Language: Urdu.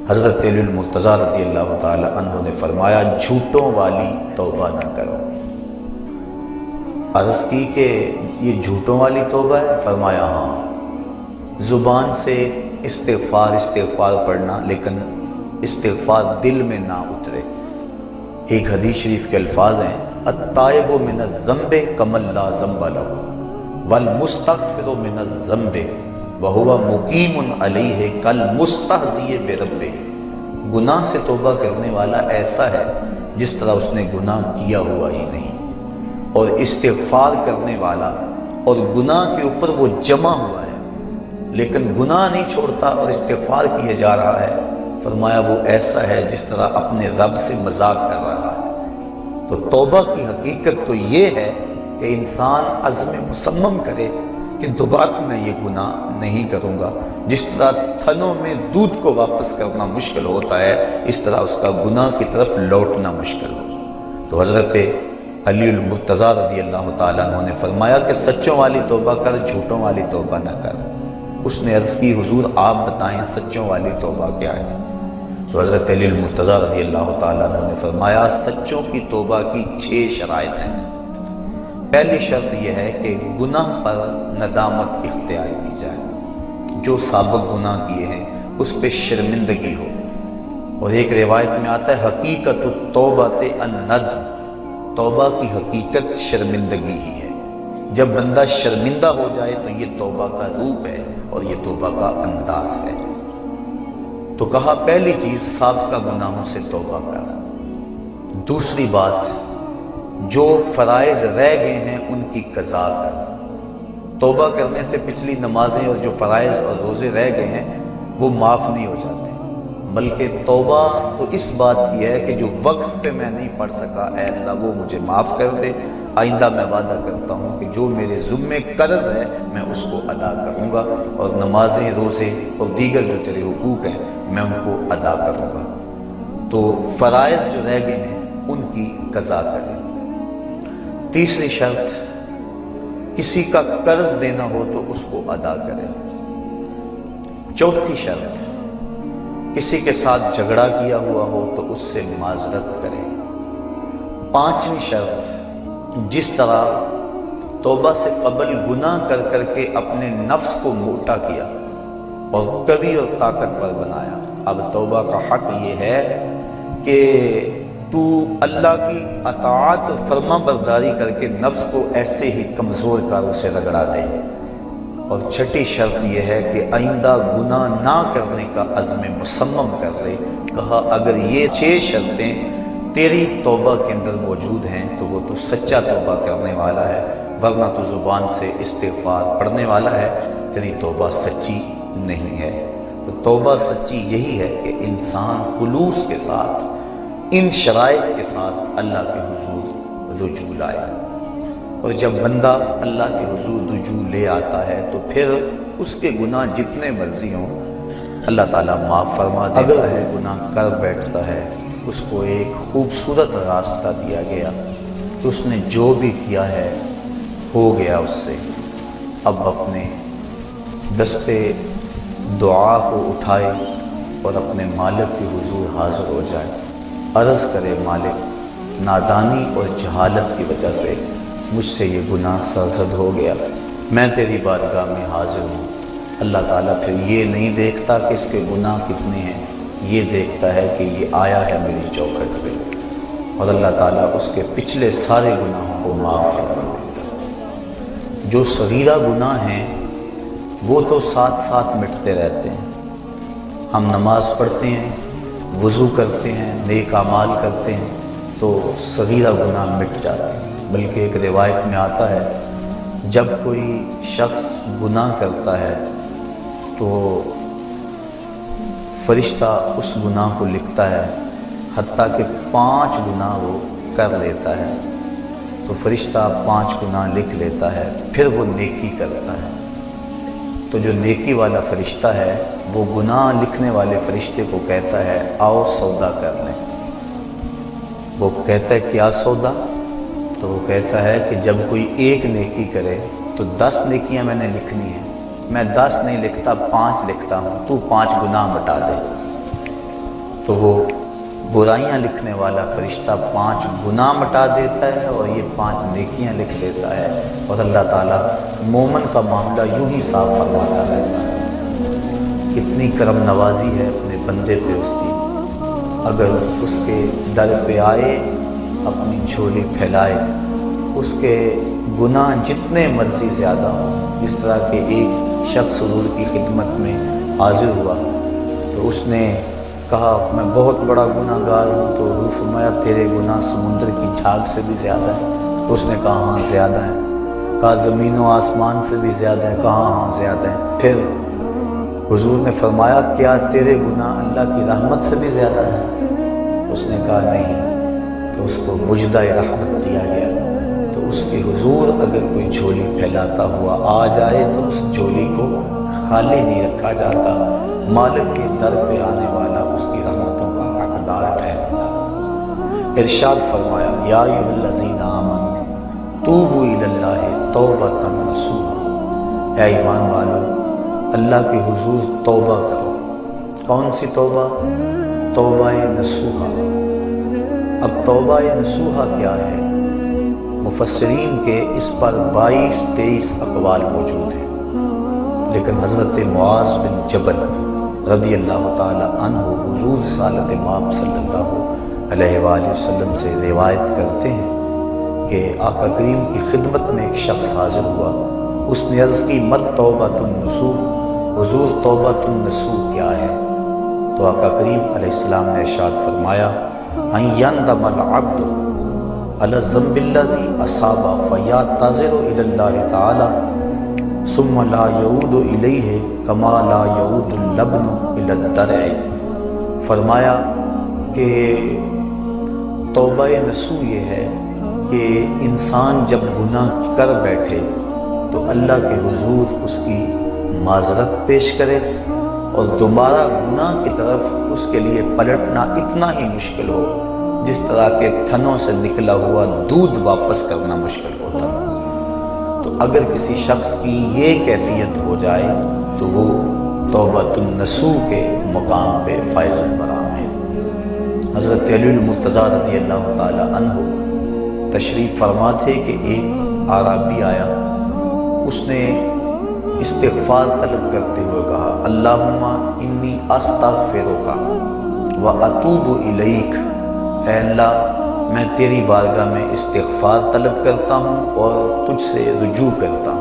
حضرت علی المرتضیٰ رضی اللہ تعالی عنہ نے فرمایا جھوٹوں والی توبہ نہ کرو۔ عرض کی کہ یہ جھوٹوں والی توبہ ہے؟ فرمایا ہاں، زبان سے استغفار پڑھنا لیکن استغفار دل میں نہ اترے۔ ایک حدیث شریف کے الفاظ ہیں التائب من الذنب کمن لا ذنب لہ والمستغفر من الذنب وہو مقیم علیہ کالمستہزئ بربہ۔ گناہ سے توبہ کرنے والا ایسا ہے جس طرح اس نے گناہ کیا ہوا ہی نہیں، اور استغفار کرنے والا اور گناہ کے اوپر وہ جمع ہوا ہے لیکن گناہ نہیں چھوڑتا اور استغفار کیے جا رہا ہے، فرمایا وہ ایسا ہے جس طرح اپنے رب سے مذاق کر رہا ہے۔ تو توبہ کی حقیقت تو یہ ہے کہ انسان عزم مصمم کرے کہ دوبارہ میں یہ گناہ نہیں کروں گا۔ جس طرح تھنوں میں دودھ کو واپس کرنا مشکل ہوتا ہے، اس طرح اس کا گناہ کی طرف لوٹنا مشکل ہو۔ تو حضرت علی المرتضیٰ رضی اللہ تعالیٰ عنہ نے فرمایا کہ سچوں والی توبہ کر، جھوٹوں والی توبہ نہ کر۔ اس نے عرض کی حضور آپ بتائیں سچوں والی توبہ کیا ہے؟ تو حضرت علی المرتضیٰ رضی اللہ تعالیٰ عنہ نے فرمایا سچوں کی توبہ کی 6 شرائط ہیں۔ پہلی شرط یہ ہے کہ گناہ پر ندامت اختیار کی جائے، جو سابق گناہ کیے ہیں اس پہ شرمندگی ہو۔ اور ایک روایت میں آتا ہے حقیقت التوبۃ الندم، توبہ کی حقیقت شرمندگی ہی ہے۔ جب بندہ شرمندہ ہو جائے تو یہ توبہ کا روپ ہے اور یہ توبہ کا انداز ہے۔ تو کہا پہلی چیز سابقہ گناہوں سے توبہ کر۔ دوسری بات جو فرائض رہ گئے ہیں ان کی قضا کر۔ توبہ کرنے سے پچھلی نمازیں اور جو فرائض اور روزے رہ گئے ہیں وہ معاف نہیں ہو جاتے، بلکہ توبہ تو اس بات کی ہے کہ جو وقت پہ میں نہیں پڑھ سکا اے اللہ وہ مجھے معاف کر دے، آئندہ میں وعدہ کرتا ہوں کہ جو میرے ذمے قرض ہے میں اس کو ادا کروں گا، اور نمازیں روزے اور دیگر جو تیرے حقوق ہیں میں ان کو ادا کروں گا۔ تو فرائض جو رہ گئے ہیں ان کی قضا کریں۔ تیسری شرط کسی کا قرض دینا ہو تو اس کو ادا کریں۔ چوتھی شرط کسی کے ساتھ جھگڑا کیا ہوا ہو تو اس سے معذرت کریں۔ پانچویں شرط جس طرح توبہ سے قبل گناہ کر کر کے اپنے نفس کو موٹا کیا اور قوی اور طاقتور بنایا، اب توبہ کا حق یہ ہے کہ تو اللہ کی اطاعت اور فرما برداری کر کے نفس کو ایسے ہی کمزور کاروں سے رگڑا دے۔ اور چھٹی شرط یہ ہے کہ آئندہ گناہ نہ کرنے کا عزم مصمم کر لے۔ کہا اگر یہ 6 شرطیں تیری توبہ کے اندر موجود ہیں تو وہ تو سچا توبہ کرنے والا ہے، ورنہ تو زبان سے استغفار پڑھنے والا ہے، تیری توبہ سچی نہیں ہے۔ تو توبہ سچی یہی ہے کہ انسان خلوص کے ساتھ ان شرائط کے ساتھ اللہ کے حضور رجوع لائے، اور جب بندہ اللہ کے حضور رجوع لے آتا ہے تو پھر اس کے گناہ جتنے مرضی ہوں اللہ تعالیٰ معاف فرما دیتا ہے۔ گناہ کر بیٹھتا ہے اس کو ایک خوبصورت راستہ دیا گیا کہ اس نے جو بھی کیا ہے ہو گیا اس سے، اب اپنے دستے دعا کو اٹھائے اور اپنے مالک کے حضور حاضر ہو جائے، عرض کرے مالک نادانی اور جہالت کی وجہ سے مجھ سے یہ گناہ سرزد ہو گیا، میں تیری بارگاہ میں حاضر ہوں۔ اللہ تعالیٰ پھر یہ نہیں دیکھتا کہ اس کے گناہ کتنے ہیں، یہ دیکھتا ہے کہ یہ آیا ہے میری چوکھٹ پہ، اور اللہ تعالیٰ اس کے پچھلے سارے گناہوں کو معاف فرما دیتا ہے۔ جو صغیرہ گناہ ہیں وہ تو ساتھ ساتھ مٹتے رہتے ہیں، ہم نماز پڑھتے ہیں، وضو کرتے ہیں، نیک اعمال کرتے ہیں تو صغیرہ گناہ مٹ جاتے ہیں۔ بلکہ ایک روایت میں آتا ہے جب کوئی شخص گناہ کرتا ہے تو فرشتہ اس گناہ کو لکھتا ہے، حتیٰ کہ 5 گناہ وہ کر لیتا ہے تو فرشتہ 5 گناہ لکھ لیتا ہے، پھر وہ نیکی کرتا ہے تو جو نیکی والا فرشتہ ہے وہ گناہ لکھنے والے فرشتے کو کہتا ہے آؤ سودا کر لیں۔ وہ کہتا ہے کیا سودا؟ تو وہ کہتا ہے کہ جب کوئی ایک نیکی کرے تو 10 نیکیاں میں نے لکھنی ہیں، میں 10 نہیں لکھتا 5 لکھتا ہوں، تو 5 گناہ مٹا دے۔ تو وہ برائیاں لکھنے والا فرشتہ 5 گناہ مٹا دیتا ہے اور یہ 5 نیکیاں لکھ دیتا ہے، اور اللہ تعالیٰ مومن کا معاملہ یوں ہی صاف فرماتا رہتا ہے۔ کتنی کرم نوازی ہے اپنے بندے پہ اس کی، اگر اس کے در پہ آئے اپنی جھولی پھیلائے، اس کے گناہ جتنے مرضی زیادہ ہوں۔ جس طرح کہ ایک شخص حضور کی خدمت میں حاضر ہوا تو اس نے کہا میں بہت بڑا گناہ گار ہوں، تو حضور فرمایا تیرے گناہ سمندر کی جھاگ سے بھی زیادہ ہے؟ تو اس نے کہا ہاں زیادہ ہیں۔ کہا زمین و آسمان سے بھی زیادہ ہے؟ کہا ہاں زیادہ ہیں۔ پھر حضور نے فرمایا کیا تیرے گناہ اللہ کی رحمت سے بھی زیادہ ہیں؟ اس نے کہا نہیں۔ تو اس کو مجدہ رحمت دیا گیا۔ تو اس کے حضور اگر کوئی جھولی پھیلاتا ہوا آ جائے تو اس جھولی کو خالی نہیں رکھا جاتا، مالک کے در پہ آنے والا اس کی رحمتوں کا حقدار ٹھہرتا۔ ارشاد فرمایا یا ایھا الذین آمنوا توبوا الی اللہ توبۃ نصوحا، اے ایمان والو اللہ کے حضور توبہ کرو۔ کون سی توبہ؟ توبہ نصوحا۔ اب توبہ نصوحا کیا ہے؟ مفسرین کے اس پر 22-23 اقوال موجود ہیں، لیکن حضرت معاذ بن جبل رضی اللہ تعالی عنہ حضور رسالت مآب صلی اللہ علیہ وآلہ وسلم سے روایت کرتے ہیں کہ آقا کریم کی خدمت میں ایک شخص حاضر ہوا، اس نے عرض کی مت توبۃ النصوح، حضور توبۃ النصوح کیا ہے؟ تو آقا کریم علیہ السلام نے ارشاد فرمایا ان یندم العبد علی الذنب الذی اصاب فیعتذر الی اللہ تعالی ثم لا یعود الیہ کما لا یعود اللبن الی الدرع۔ فرمایا کہ توبہ نصوح یہ ہے کہ انسان جب گناہ کر بیٹھے تو اللہ کے حضور اس کی معذرت پیش کرے، اور دوبارہ گناہ کی طرف اس کے لیے پلٹنا اتنا ہی مشکل ہو جس طرح کے تھنوں سے نکلا ہوا دودھ واپس کرنا مشکل ہوتا ہے۔ تو اگر کسی شخص کی یہ کیفیت ہو جائے تو وہ توبۃ النصوح کے مقام پہ فائز البرام ہے۔ حضرت علی المرتضیٰ رضی اللہ تعالی عنہ تشریف فرما تھے کہ ایک اعرابی آیا، اس نے استغفار طلب کرتے ہوئے کہا اللہم انی استغفرک و اتوب الیک، اے اللہ میں تیری بارگاہ میں استغفار طلب کرتا ہوں اور تجھ سے رجوع کرتا ہوں۔